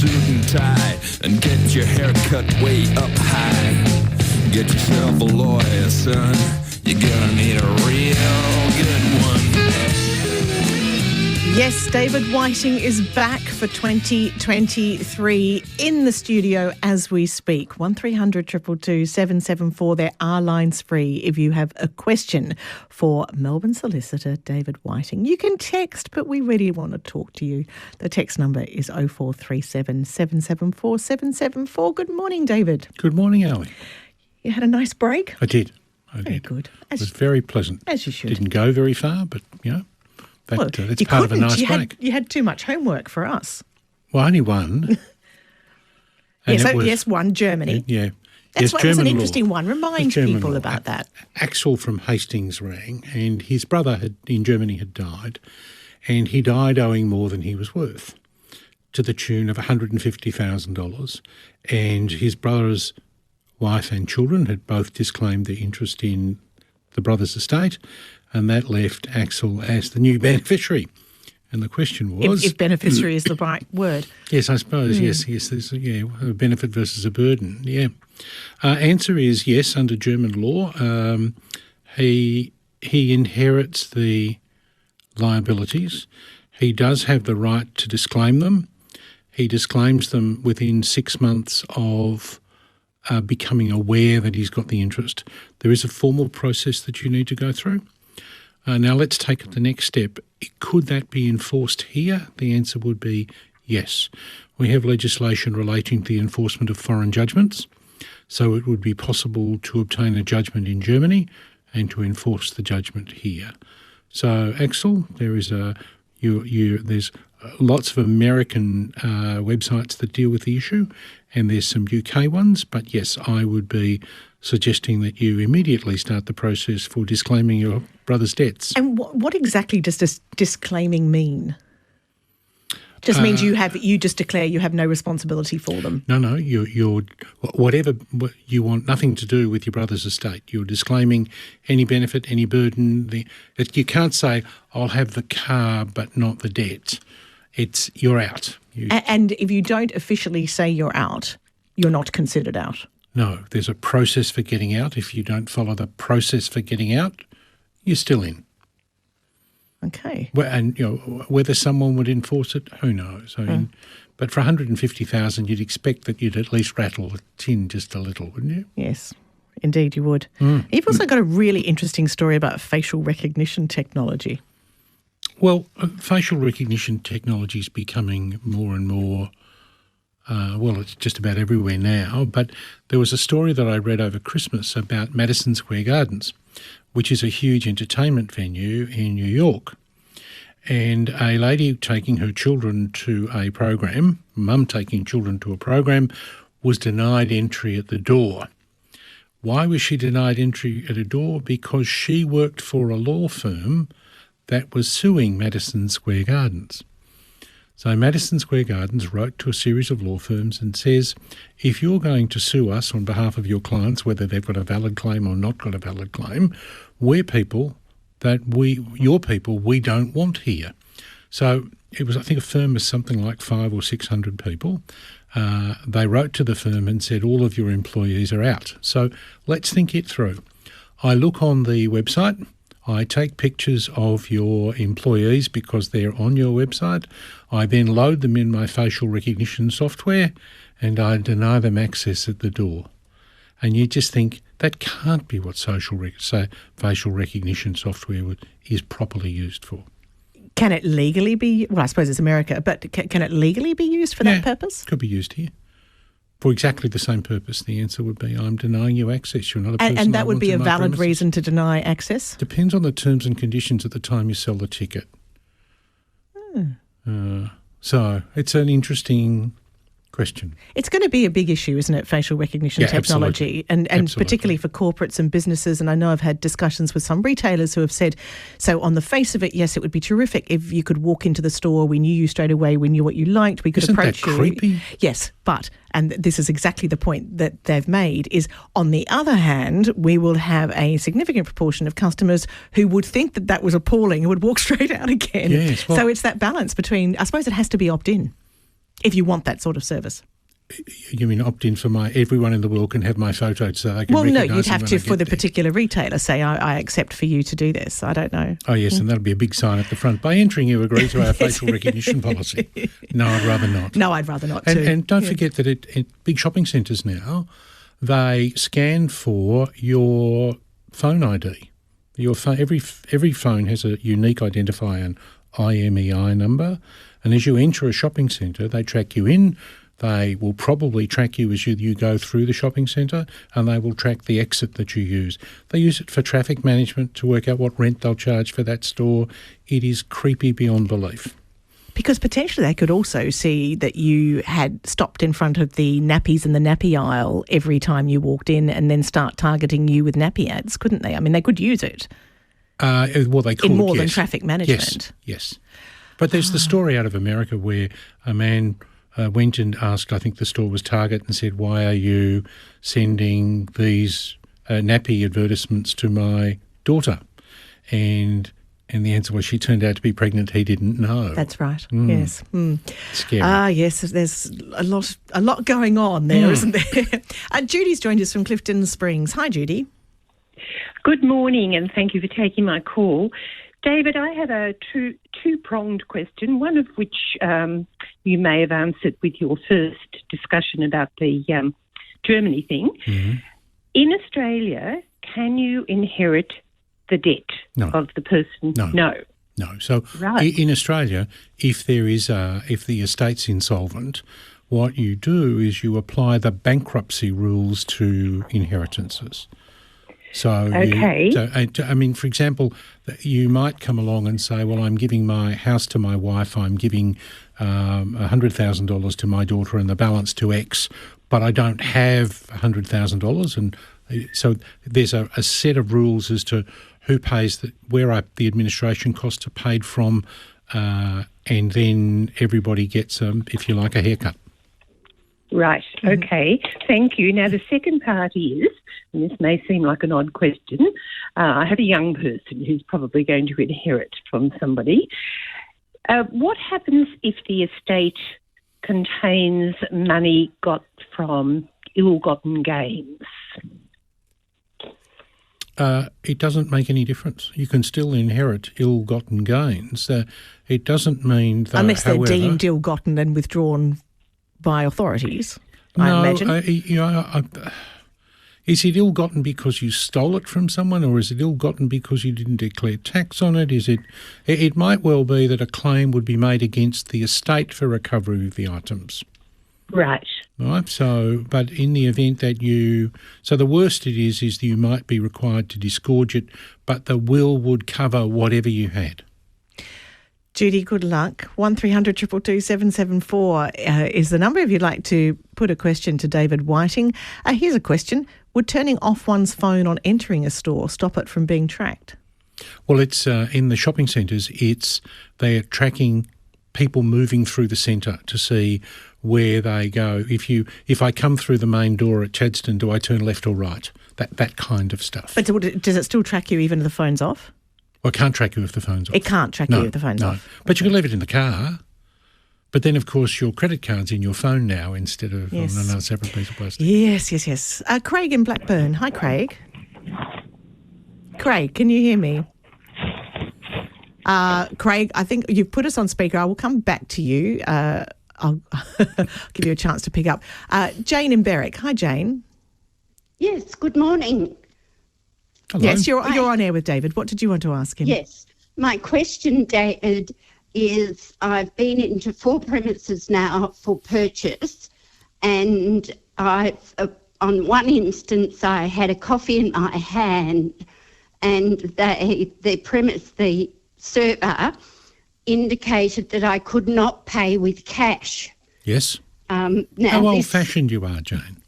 suit and tie and get your hair cut way up high. Get yourself a lawyer, son. You're gonna need a real good one. Yes, David Whiting is back for 2023 in the studio as we speak. 1300 222 774. There are lines free if you have a question for Melbourne solicitor David Whiting. You can text, but we really want to talk to you. The text number is 0437 774 774. Good morning, David. Good morning, Ali. You had a nice break? I did. Very good. It was very pleasant. As you should. Didn't go very far, but, it's part of a nice break. You had too much homework for us. Well, only one. Yes, one, Germany. That's an interesting one. Remind people about that. Axel from Hastings rang, and his brother in Germany had died, and he died owing more than he was worth, to the tune of $150,000. And his brother's wife and children had both disclaimed their interest in the brother's estate, and that left Axel as the new beneficiary. And the question was... If beneficiary is the right word. Yes, I suppose, yes. There's a benefit versus a burden, answer is yes, under German law. He inherits the liabilities. He does have the right to disclaim them. He disclaims them within 6 months of becoming aware that he's got the interest. There is a formal process that you need to go through. Now let's take it the next step. Could that be enforced here? The answer would be yes. We have legislation relating to the enforcement of foreign judgments, so it would be possible to obtain a judgment in Germany and to enforce the judgment here. So, Axel, there's lots of American websites that deal with the issue, and there's some UK ones, but yes, I would be suggesting that you immediately start the process for disclaiming your brother's debts. And what exactly does this disclaiming mean? Just means you just declare you have no responsibility for them. No, you're whatever you want nothing to do with your brother's estate. You're disclaiming any benefit, any burden. You can't say I'll have the car but not the debt. You're out. And if you don't officially say you're out, you're not considered out. No, there's a process for getting out. If you don't follow the process for getting out, you're still in. Okay. And whether someone would enforce it, who knows? But for $150,000, you'd expect that you'd at least rattle the tin just a little, wouldn't you? Yes, indeed you would. You've also got a really interesting story about facial recognition technology. Well, facial recognition technology is becoming more and more. It's just about everywhere now. But there was a story that I read over Christmas about Madison Square Gardens, which is a huge entertainment venue in New York. And a lady taking her children to a program, mum taking children to a program, was denied entry at the door. Why was she denied entry at a door? Because she worked for a law firm that was suing Madison Square Gardens. So Madison Square Gardens wrote to a series of law firms and says, if you're going to sue us on behalf of your clients, whether they've got a valid claim or not got a valid claim, we're people that we don't want here. So it was, I think, a firm of something like 500 or 600 people. They wrote to the firm and said, all of your employees are out. So let's think it through. I look on the website. I take pictures of your employees because they're on your website. I then load them in my facial recognition software and I deny them access at the door. And you just think, that can't be what facial recognition software is properly used for. Can it legally be, well, I suppose it's America, but can it legally be used for that purpose? Could be used here. For exactly the same purpose, the answer would be, I'm denying you access. You're not a person. And that would be a valid premises. reason to deny access? Depends on the terms and conditions at the time you sell the ticket. So it's an interesting question. It's going to be a big issue, isn't it, facial recognition technology, and particularly for corporates and businesses. And I know I've had discussions with some retailers who have said, so on the face of it, yes, it would be terrific if you could walk into the store, we knew you straight away, we knew what you liked, we could approach you. Isn't that creepy? Yes, but, and this is exactly the point that they've made, is on the other hand, we will have a significant proportion of customers who would think that that was appalling and would walk straight out again. Yes, well, so it's that balance between, I suppose it has to be opt-in. if you want that sort of service. You mean opt in for everyone in the world can have my photo so they can Well, no, recognise you'd them have when to, I for get the there. particular retailer, say, I accept for you to do this. I don't know. Oh, yes, and that'll be a big sign at the front. By entering, you agree to our facial recognition policy. No, I'd rather not. No, I'd rather not too. And don't forget that at big shopping centres now, they scan for your phone ID. Your phone, every phone has a unique identifier, an IMEI number, and as you enter a shopping centre, they track you in. They will probably track you as you go through the shopping centre, and they will track the exit that you use. They use it for traffic management to work out what rent they'll charge for that store. It is creepy beyond belief. Because potentially they could also see that you had stopped in front of the nappies in the nappy aisle every time you walked in and then start targeting you with nappy ads, couldn't they? I mean, they could use it Well, they could, in more yes. than traffic management. Yes. But there's the story out of America where a man went and asked, I think the store was Target, and said, why are you sending these nappy advertisements to my daughter? And the answer was she turned out to be pregnant. He didn't know. That's right. Yes. Scary. Yes. There's a lot going on there, isn't there? Judy's joined us from Clifton Springs. Hi, Judy. Good morning, and thank you for taking my call. David, I have a two-pronged question, one of which you may have answered with your first discussion about the Germany thing. Mm-hmm. In Australia, can you inherit the debt of the person? No. So Right. in Australia, if the estate's insolvent, what you do is you apply the bankruptcy rules to inheritances. So, Okay. I mean, for example, you might come along and say, well, I'm giving my house to my wife, I'm giving $100,000 to my daughter and the balance to X, but I don't have $100,000. And so there's a set of rules as to who pays, the administration costs are paid from, and then everybody gets, if you like, a haircut. Right, okay, thank you. Now, the second part is, and this may seem like an odd question, I have a young person who's probably going to inherit from somebody. What happens if the estate contains money got from ill-gotten gains? It doesn't make any difference. You can still inherit ill-gotten gains. It doesn't mean that, Unless they're however, deemed ill-gotten and withdrawn by authorities, I imagine. Is it ill-gotten because you stole it from someone, or is it ill-gotten because you didn't declare tax on it? It might well be that a claim would be made against the estate for recovery of the items. Right. Right. So, but in the event that the worst it is that you might be required to disgorge it, but the will would cover whatever you had. Judy, good luck. 1300 222 774 is the number if you'd like to put a question to David Whiting. Here's a question. Would turning off one's phone on entering a store stop it from being tracked? Well, it's in the shopping centres, they're tracking people moving through the centre to see where they go. If I come through the main door at Chadstone, do I turn left or right? That kind of stuff. But does it still track you even if the phone's off? Well, it can't track you if the phone's off. It can't track you if the phone's off. But you can leave it in the car. But then, of course, your credit card's in your phone now instead of on another separate piece of plastic. Yes. Craig in Blackburn. Hi, Craig. Craig, can you hear me? Craig, I think you've put us on speaker. I will come back to you. I'll give you a chance to pick up. Jane in Berwick. Hi, Jane. Yes, good morning. Hello. Yes, you're on air with David. What did you want to ask him? Yes, my question, David, is I've been into 4 premises now for purchase, and I've on one instance I had a coffee in my hand, and the server indicated that I could not pay with cash. Yes. Now How old-fashioned you are, Jane.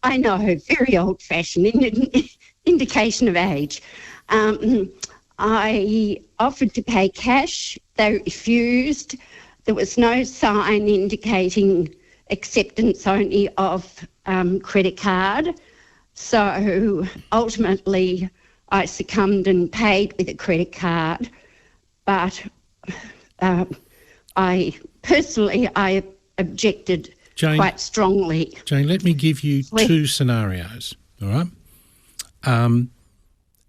I know, very old-fashioned, indication of age. I offered to pay cash. They refused. There was no sign indicating acceptance only of credit card. So ultimately I succumbed and paid with a credit card. But I objected Jane, quite strongly. Jane, let me give you two scenarios, all right?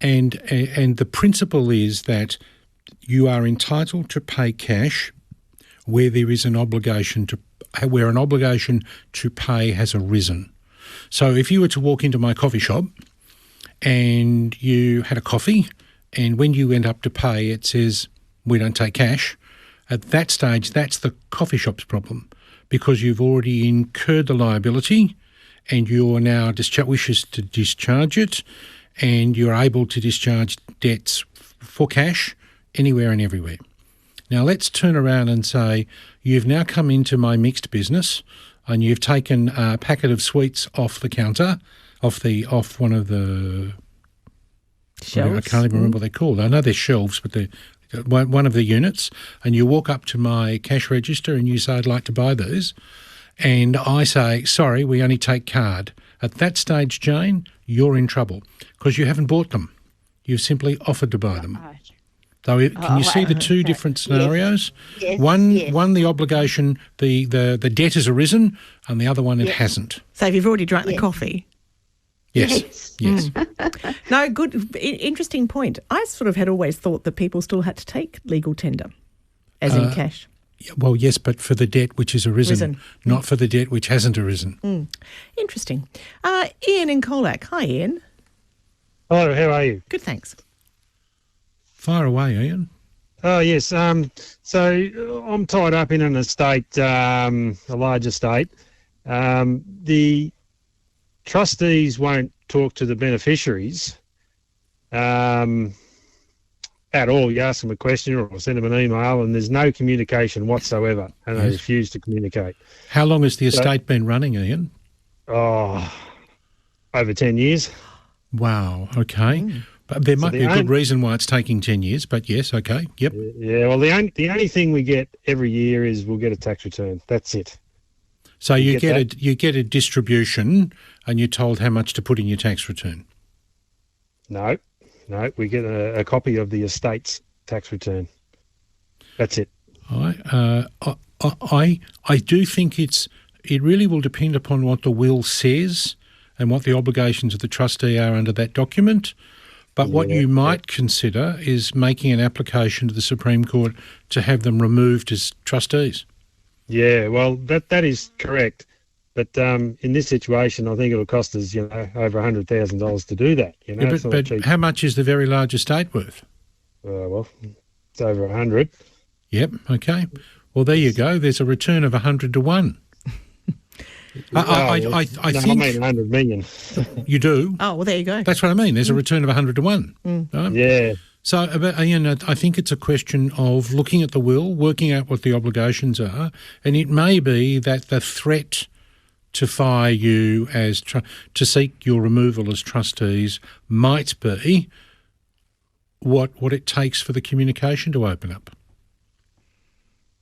And the principle is that you are entitled to pay cash where there is an obligation to pay has arisen. So if you were to walk into my coffee shop and you had a coffee, and when you went up to pay, it says, we don't take cash, at that stage, that's the coffee shop's problem, because you've already incurred the liability and you're now wishes to discharge it, and you're able to discharge debts for cash anywhere and everywhere. Now let's turn around and say you've now come into my mixed business and you've taken a packet of sweets off the counter, off one of the Shelves. I can't even remember what they're called. I know they're shelves, but they're one of the units, and you walk up to my cash register and you say, I'd like to buy these, and I say, sorry, we only take card. At that stage, Jane, you're in trouble because you haven't bought them. You've simply offered to buy them. Right. So can you see the two different scenarios? Yes. One, the obligation, the debt has arisen, and the other one, it hasn't. So if you've already drunk the coffee. Yes. No, good, interesting point. I sort of had always thought that people still had to take legal tender, as in cash. Well, yes, but for the debt which has arisen. Not for the debt which hasn't arisen. Interesting. Ian in Colac. Hi, Ian. Hello, how are you? Good, thanks. Fire away, Ian. Oh, yes. So I'm tied up in an estate, a large estate. The trustees won't talk to the beneficiaries at all. You ask them a question or send them an email and there's no communication whatsoever, and they refuse to communicate. How long has the estate been running, Ian? Oh, over 10 years. Wow, okay. But there might be a good reason why it's taking 10 years, but yes, okay, yep. Yeah, well, the only thing we get every year is we'll get a tax return. That's it. So you get a distribution and you're told how much to put in your tax return? No, we get a copy of the estate's tax return. That's it. I do think it really will depend upon what the will says and what the obligations of the trustee are under that document. But what you might consider is making an application to the Supreme Court to have them removed as trustees. Yeah, well, that is correct. But in this situation, I think it'll cost us, over $100,000 to do that. But how much is the very large estate worth? Well, it's over 100. Yep. Okay. Well, there you go. There's a return of 100 to 1. I think I mean 100 million. You do. Oh, well, there you go. That's what I mean. There's a return of 100 to 1. Right? Yeah. So, I think it's a question of looking at the will, working out what the obligations are, and it may be that the threat to fire you to seek your removal as trustees might be what it takes for the communication to open up.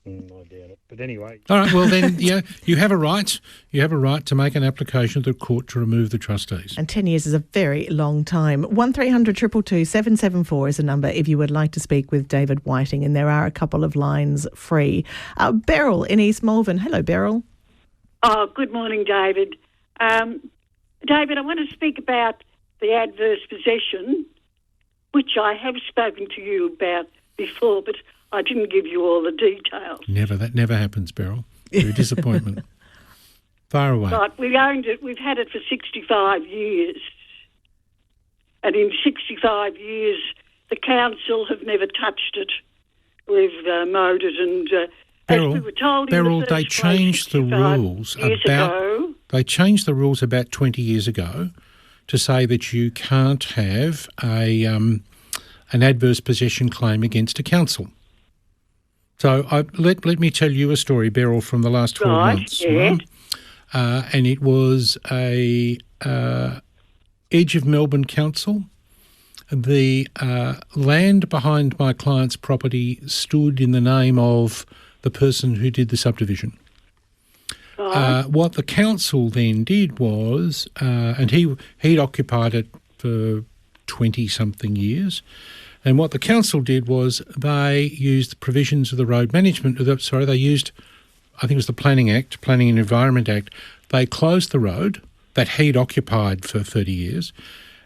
I doubt it. But anyway. All right. Well, then, you have a right. You have a right to make an application to the court to remove the trustees. And 10 years is a very long time. 1300 222 774 is a number if you would like to speak with David Whiting, and there are a couple of lines free. Beryl in East Malvern. Hello, Beryl. Oh, good morning, David. David, I want to speak about the adverse possession, which I have spoken to you about before, but I didn't give you all the details. That never happens, Beryl. You're a disappointment. Far away. Right, we've owned it. We've had it for 65 years. And in 65 years, the council have never touched it. We've mowed it and... Beryl, as we were told they changed the rules They changed the rules about 20 years ago to say that you can't have an adverse possession claim against a council. So let me tell you a story, Beryl, from the last 12 months. Yeah. Right? And it was a Edge of Melbourne Council. The land behind my client's property stood in the name of the person who did the subdivision. What the council then did was, and he'd occupied it for 20-something years, and what the council did was they used the provisions of the road management, they used I think it was the Planning and Environment Act, they closed the road that he'd occupied for 30 years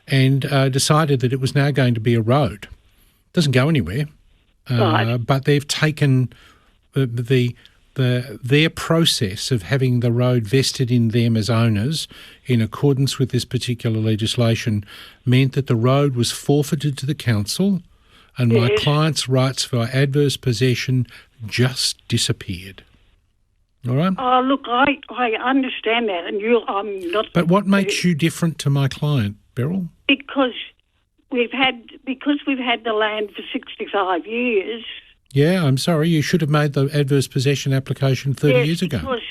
and decided that it was now going to be a road. It doesn't go anywhere, Right. but they've taken their process of having the road vested in them as owners in accordance with this particular legislation meant that the road was forfeited to the council and my Yes. client's rights for adverse possession just disappeared. All right? Oh, look, I understand that, and I'm not. But what makes you different to my client, Beryl? Because we've had the land for 65 years. Yeah, I'm sorry. You should have made the adverse possession application 30 Yes, years ago. Because,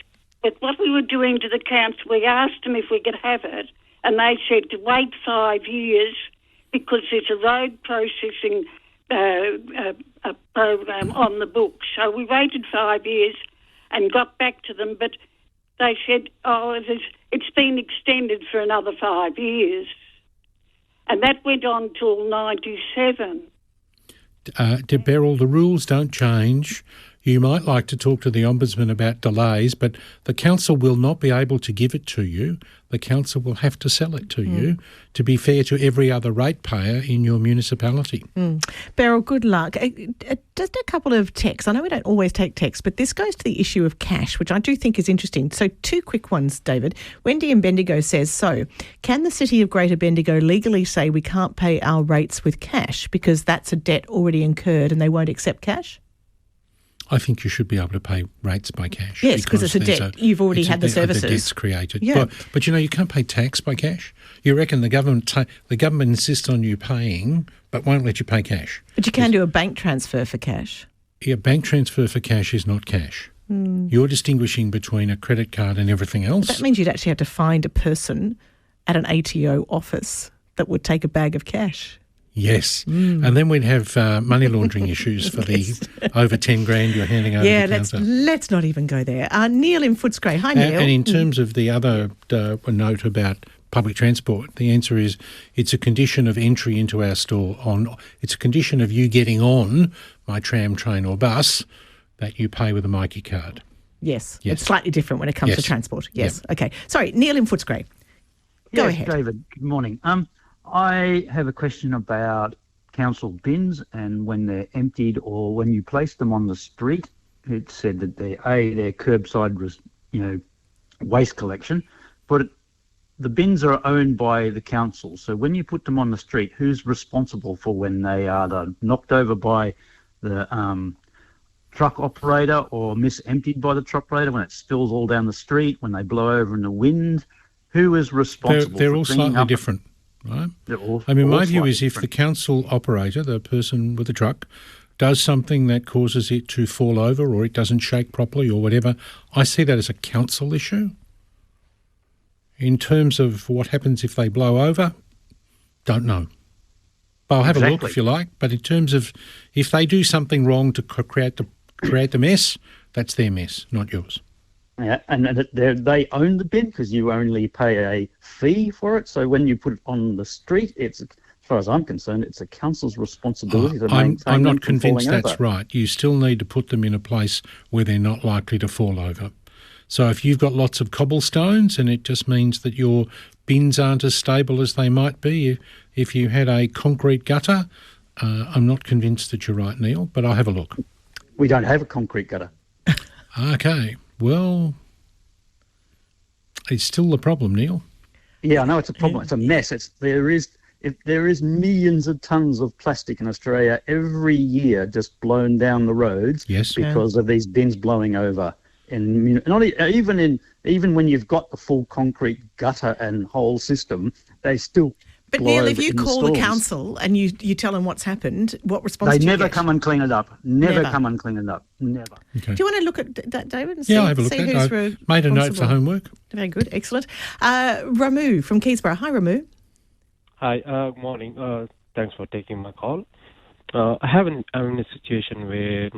but what we were doing to the council, we asked them if we could have it, and they said to wait 5 years because there's a road processing a program on the books. So we waited 5 years and got back to them, but they said, it's been extended for another 5 years. And that went on till 97. Beryl, the rules don't change. You might like to talk to the Ombudsman about delays, but the council will not be able to give it to you. The council will have to sell it to you to be fair to every other ratepayer in your municipality. Beryl, good luck. Just a couple of texts. I know we don't always take texts, but this goes to the issue of cash, which I do think is interesting. So 2 quick ones, David. Wendy in Bendigo says, so can the City of Greater Bendigo legally say we can't pay our rates with cash because that's a debt already incurred and they won't accept cash? I think you should be able to pay rates by cash. Yes, because it's a debt. You've already had the services. The debt's created. Yeah. But you can't pay tax by cash. You reckon the government insists on you paying but won't let you pay cash. But you can do a bank transfer for cash. Yeah, bank transfer for cash is not cash. You're distinguishing between a credit card and everything else. That means you'd actually have to find a person at an ATO office that would take a bag of cash. Yes, and then we'd have money laundering issues for the over 10 grand you're handing over the counter. Let's not even go there. Neil in Footscray. Hi, Neil. And in terms of the other note about public transport, the answer is it's a condition of entry into our store. It's a condition of you getting on my tram, train or bus that you pay with a Myki card. Yes, it's slightly different when it comes to transport. Yes, okay. Sorry, Neil in Footscray. Go ahead. David, good morning. I have a question about council bins and when they're emptied or when you place them on the street. It said that they're curbside, waste collection, but the bins are owned by the council. So when you put them on the street, who's responsible for when they are knocked over by the truck operator or mis-emptied by the truck operator, when it spills all down the street, when they blow over in the wind? Who is responsible? They're all slightly different. Right. My view is if the council operator, the person with the truck, does something that causes it to fall over or it doesn't shake properly or whatever, I see that as a council issue. In terms of what happens if they blow over, don't know. But I'll have a look if you like. But in terms of if they do something wrong to create the mess, that's their mess, not yours. Yeah, and they own the bin because you only pay a fee for it. So when you put it on the street, it's, as far as I'm concerned, it's a council's responsibility to maintain them. I'm not convinced that's over. right. You still need to put them in a place where they're not likely to fall over. So if you've got lots of cobblestones and it just means that your bins aren't as stable as they might be, if you had a concrete gutter, I'm not convinced that you're right, Neil, but I'll have a look. We don't have a concrete gutter. Okay. Well, it's still the problem, Neil. Yeah, I know it's a problem. It's a mess. There is millions of tons of plastic in Australia every year just blown down the roads because of these bins blowing over. And not even when you've got the full concrete gutter and whole system, they still. But Neil, if you call the council and you tell them what's happened, what response do you get? They never come and clean it up. Never come and clean it up. Never. Okay. Do you want to look at that, David? And see, I'll have a look at it. I've made a note for homework. Very good. Excellent. Ramu from Keysborough. Hi, Ramu. Hi. Morning. Thanks for taking my call. I'm in a situation where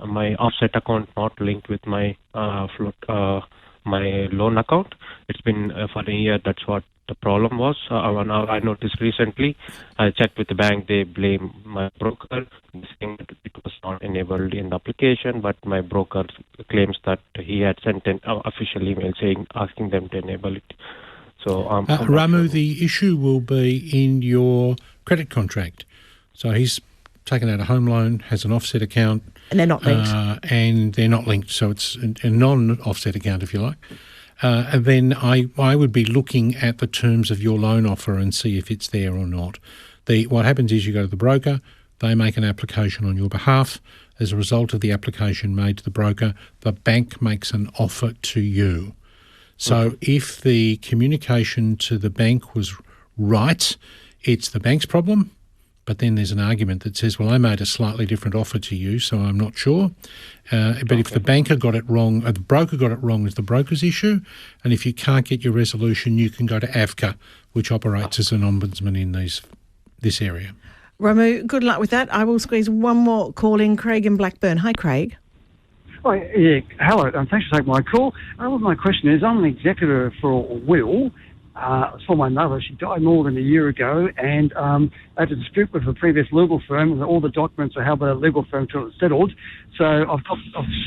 my offset account not linked with my my loan account. It's been for a year. That's what the problem was. I noticed recently, I checked with the bank, they blame my broker, saying that it was not an enabled in the application, but my broker claims that he had sent an official email asking them to enable it. So, Ramu, the issue will be in your credit contract. So he's taken out a home loan, has an offset account. And they're not linked. And they're not linked, so it's a non-offset account, if you like. And then I would be looking at the terms of your loan offer and see if it's there or not. What happens is you go to the broker, they make an application on your behalf. As a result of the application made to the broker, the bank makes an offer to you. So if the communication to the bank was right, it's the bank's problem. But then there's an argument that says, well, I made a slightly different offer to you, so I'm not sure. But if the banker got it wrong, or the broker got it wrong, it's the broker's issue. And if you can't get your resolution, you can go to AVCA, which operates as an ombudsman in this area. Ramu, good luck with that. I will squeeze one more call in. Craig in Blackburn. Hi, Craig. Oh, yeah, hello, and thanks for taking my call. My question is, I'm an executor for a will for my mother. She died more than a year ago, and I had a dispute with the previous legal firm, and all the documents are how the legal firm settled. So I've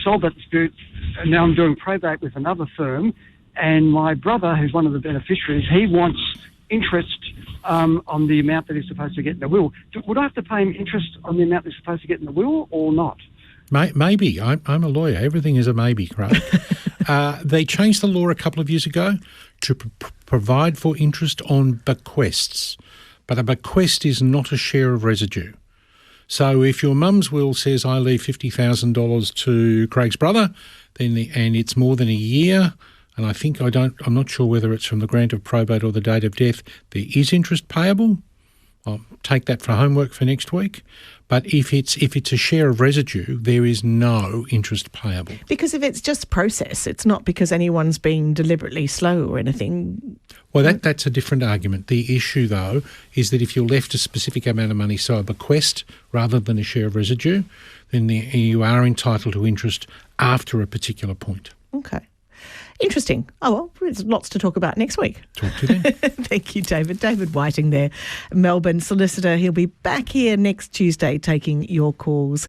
solved that dispute, and now I'm doing probate with another firm, and my brother, who's one of the beneficiaries, he wants interest on the amount that he's supposed to get in the will. Would I have to pay him interest on the amount he's supposed to get in the will or not? Maybe. I'm a lawyer. Everything is a maybe, Craig. They changed the law a couple of years ago to provide for interest on bequests. But a bequest is not a share of residue. So if your mum's will says, I leave $50,000 to Craig's brother, and it's more than a year, and I'm not sure whether it's from the grant of probate or the date of death, there is interest payable. I'll take that for homework for next week. But if it's a share of residue, there is no interest payable. Because if it's just process, it's not because anyone's being deliberately slow or anything. Well, that's a different argument. The issue, though, is that if you're left a specific amount of money, so a bequest rather than a share of residue, then you are entitled to interest after a particular point. Okay. Interesting. Oh, well, there's lots to talk about next week. Talk to them. Thank you, David. David Whiting there, Melbourne solicitor. He'll be back here next Tuesday taking your calls.